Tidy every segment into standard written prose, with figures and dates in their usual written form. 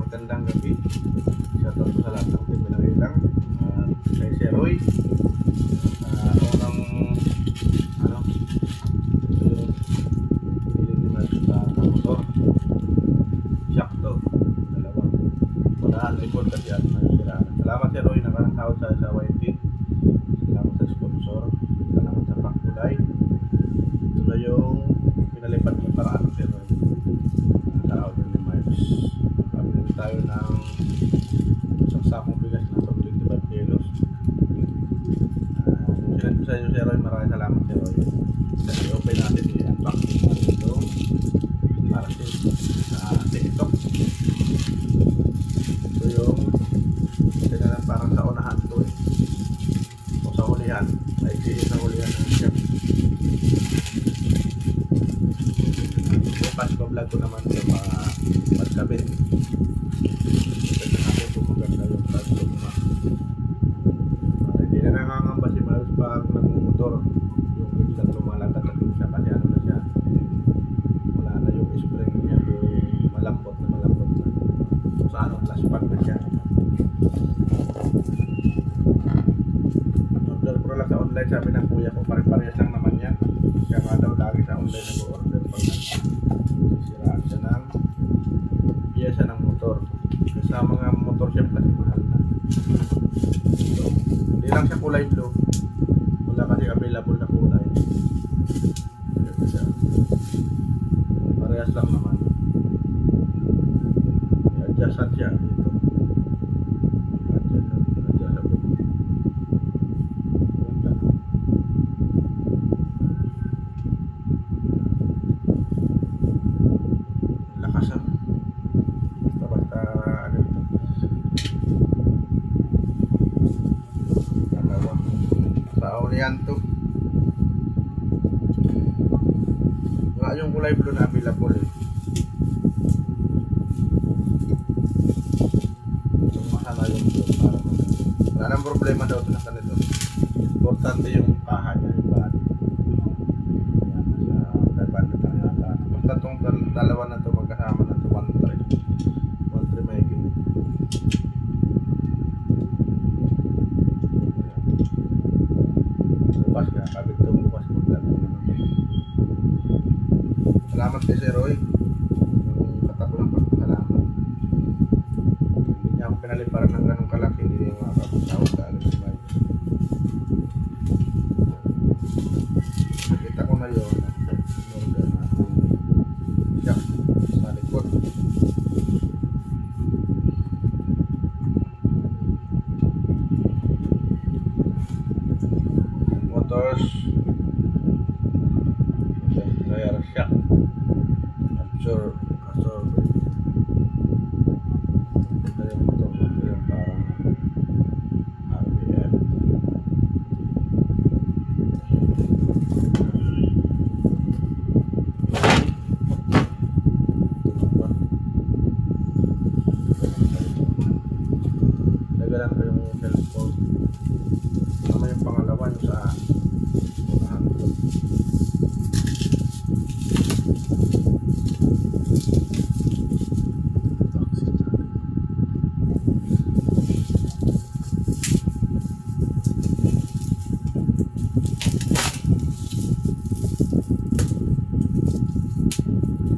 magandang gabi. Shoutout po sa lahat ng team Bilang-Ilang. Kay Sir Roy. Unang ano, ito yung piling ni Mark sa motor. Shock to. Dalawa. Unahan, likod kasi at may sira. Salamat Sir Roy, nakakahawad sa YT. Salamat sa sponsor. Salamat sa pakulay. Ito na yung pinalipad mo paraan Sir Roy. Nakakahawad ni Mark. Pabili tayo ng isang sakong bigas na 25 kilos. Sinad ko sa inyo Sir Roy, maraming salamat Sir Roy. Kasi open natin, i-unboxing natin itong parasin sa TikTok. Ito yung sinanan parang sa unahan to eh. O sa hulihan. Sa hulihan ng chef. Bukas ko vlog ko naman yung mga magkabit. Ito natin kung maganda yung vlog mo. Hindi na nangangamba si Miles pag nagmumotor. Yung biglang lumalagat at siya kasi ano na siya. Wala na yung spring niya, yung malambot na. Kung saan ang class pad na siya. Order ko lang sa online, sabi ng kuya ko, pare-parehas lang naman yan. Kaya nga daw lagi sa online nag-order pag sisiraan siya ng piyesa ng motor. Kasi sa mga motor siya kasi mahal na. So, hindi lang siya kulay blue. Wala kasi available na kulay. Parehas lang naman. I-adjustan siya dito. Adjustable. Lakas ah. Basta ano ito. Dalawa. Sa ulihan to. Wala yung kulay blue na available eh. Yung masana yung blue para wala nang problema daw ito na kanito. Importante yung paha niya, yung body. Yan, sa 500 lang yata. Basta itong dalawa na ito magkasama na ito 1.3 making. Bukas ka, kabit ito bukas ko vlog. Salamat kay Sir Roy. Yung katapulang pagpasalamat. Hindi niya ako pinaliparan ng ganong kalaki. Hindi niya makakapagtawag sa alam si Mike. Nakita ko na yun. Order na siya sa likod. Motors. Rear shock. Absorb. Ito yung motor ko yung parang RBL. Nagalan ko yung cellphone. Naman yung pangalawa yung sa unahan ko.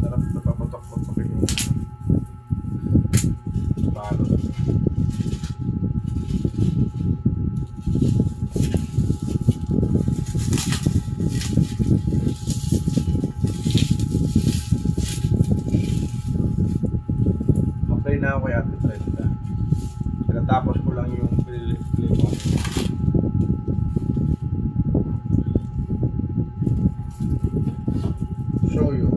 Sarap na paputok-putokin yung palo. Okay na ako kay Ate Brenda. Tinatapos ko lang yung pinili mo. Show you.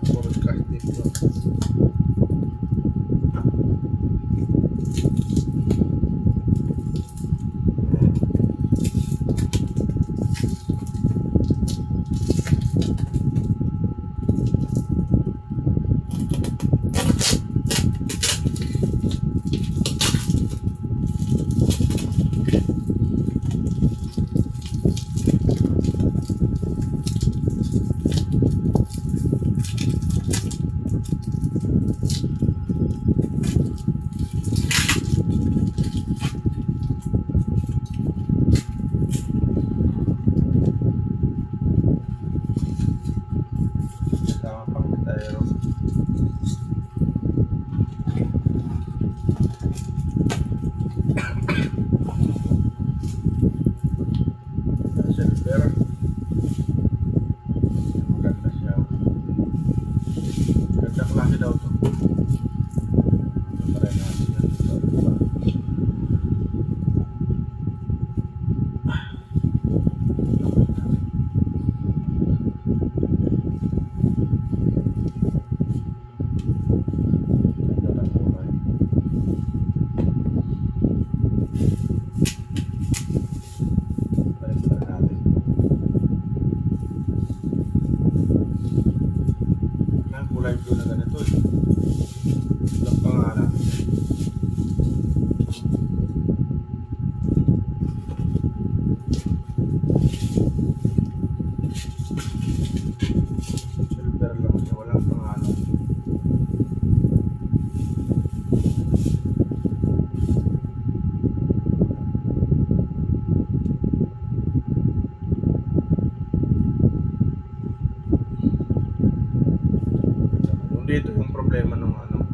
Podcast dito. nagpo-live doon na ganito eh. Walang pangalan. Silver lang siya, walang pangalan. Yung dito yung problema nung ano,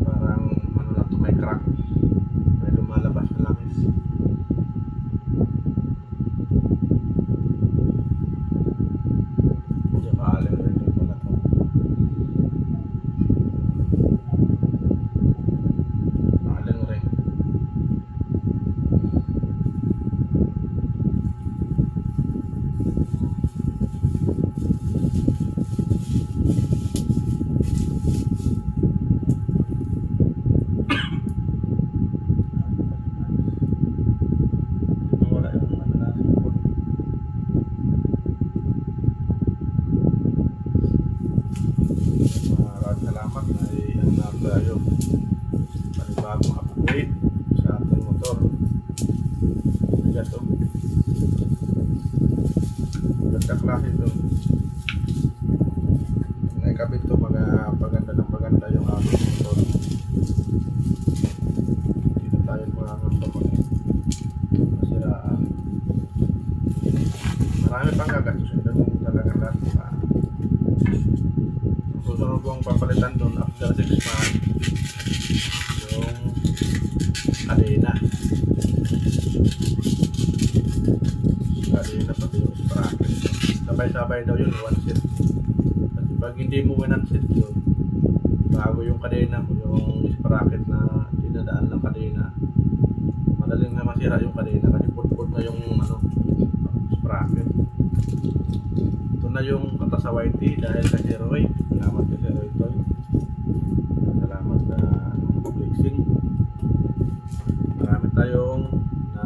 parang ano na to, may crack, may lumalabas na langis. Tsaka alin rin yung pala to. Alin rin. Wala yung ano na sipon. Maraming salamat na ano na tayo. Panibagong upgrade sa ating motor. Kaya to. Ganda klase ito. Naikabit to, paganda ng paganda yung ating motor. Dito tayo mga masiraan. Marami pang gagastusin doon talaga lahat. Ang susunod kong papalitan doon after 6 months yung kadena pati yung sprocket. Sabay-sabay daw yun, one set. Kasi pag hindi mo one-set yun, bago yung kadena mo, yung sprocket na dinadaan ng kadena, madaling na masira yung kadena kasi put-put na yung ano, sprocket. Ito na yung katasaway dahil kay Sir Roy. Salamat kay Sir Roy Toy. Salamat sa blessing. Marami tayong na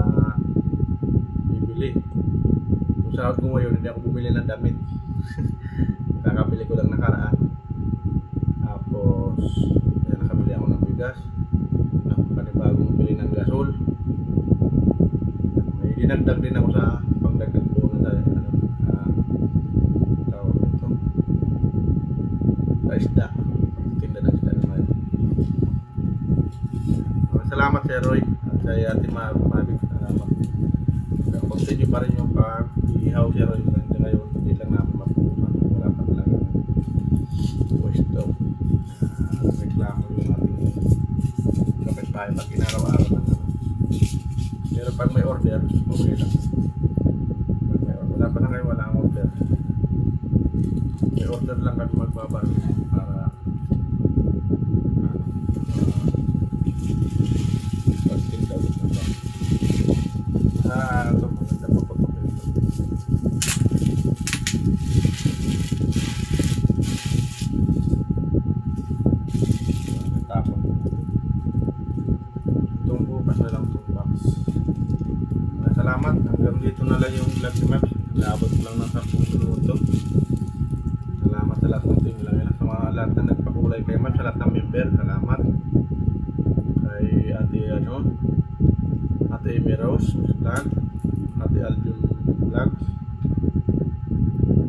bibili. Yung sahod ko ngayon, hindi ako bumili ng damit. Kakabili ko lang nakaraan. Tapos, nakabili ako ng bigas. Panibagong bili ng gasol. May dinagdag din ako sa pangdagdag po na tayo. Tawag ito. Sa isda. Tinda ng isda naman. Salamat Sir Roy at sa Ate Mavic. Salamat. Continue pa rin yung pag-ihaw Sir Roy. Ngayon, hindi lang namin mapupunta. Wala pa talaga pwesto. Reklamo yung ating kapitbahay pag inaraw-araw ng ano. Pero pag may order, okay lang. Pag may order, wala pa na kayo, wala ang order. May order lang kami magbabalo para pagtindaw na ba. Ito maganda pa po ito. Natapon po natin. Itong bukas na lang itong box. Salamat. Hanggang dito na lang yung vlog ni Maps. Naabot ko lang ng 10 minuto. Salamat sa lahat ng team lang. Sa mga lahat na nagpakulay kay Maps. Sa lahat ng member. Salamat. Kay Ate Ate Amy Rose Vlog. Ate Aljun Vlogs.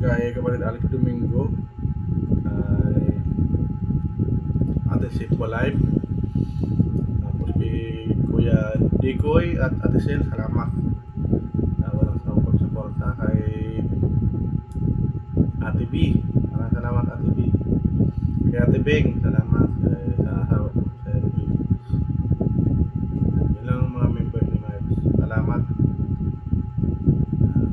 Kay kapatid Alex Domingo. Kay Ate Sipwa Live. Tapos kay Kuya Dikoy at Ate Sel, salamat. Walang sawang pagsuporta. Kay Ate B, maraming salamat Ate B. Kay Ate Beng, salamat. Sa asawa ko, sa RB. Ilang mga members ni Mibes, salamat.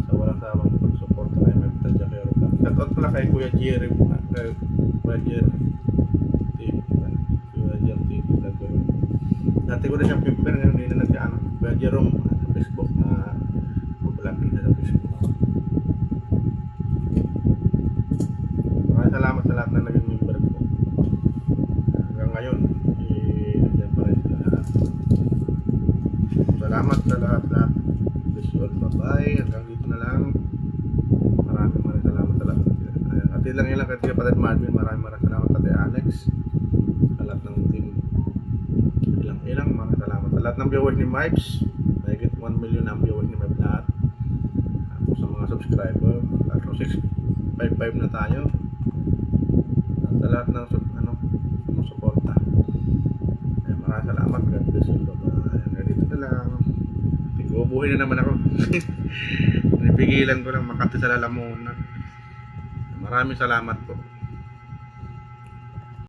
Sa walang sawang pagsuporta kay Mibes Tadjakero. Shoutout pala kay Kuya Jerry, kay Kuya Jerry TV, Kuya Jerry TV vlog ko yun. Dati ko na siyang member, ngayon hindi na nagkaano. Kuya Jerome sa Facebook na vlog na sa Facebook. Maraming salamat sa lahat na naging member ko. Hanggang ngayon, nandiyan pa rin sila lahat. Salamat sa lahat. Bless you all. Bye-bye. Hanggang dito na lang. Maraming salamat sa lahat. At ilang kasi kapatid Red Marvin, maraming salamat Ate Alex. Sa lahat ng team. Ilang, maraming salamat. Sa lahat ng viewers ni Mipes, mahigit 1 million ang viewers ni Mipes lahat. Tapos sa mga subscriber, lahat ng 655 na tayo. At sa lahat ng sumusuporta. Maraming salamat. God bless you. Dito na lang. Igubuhin na naman ako. Pinipigilan ko lang makati sa lalamunan. Maraming salamat po.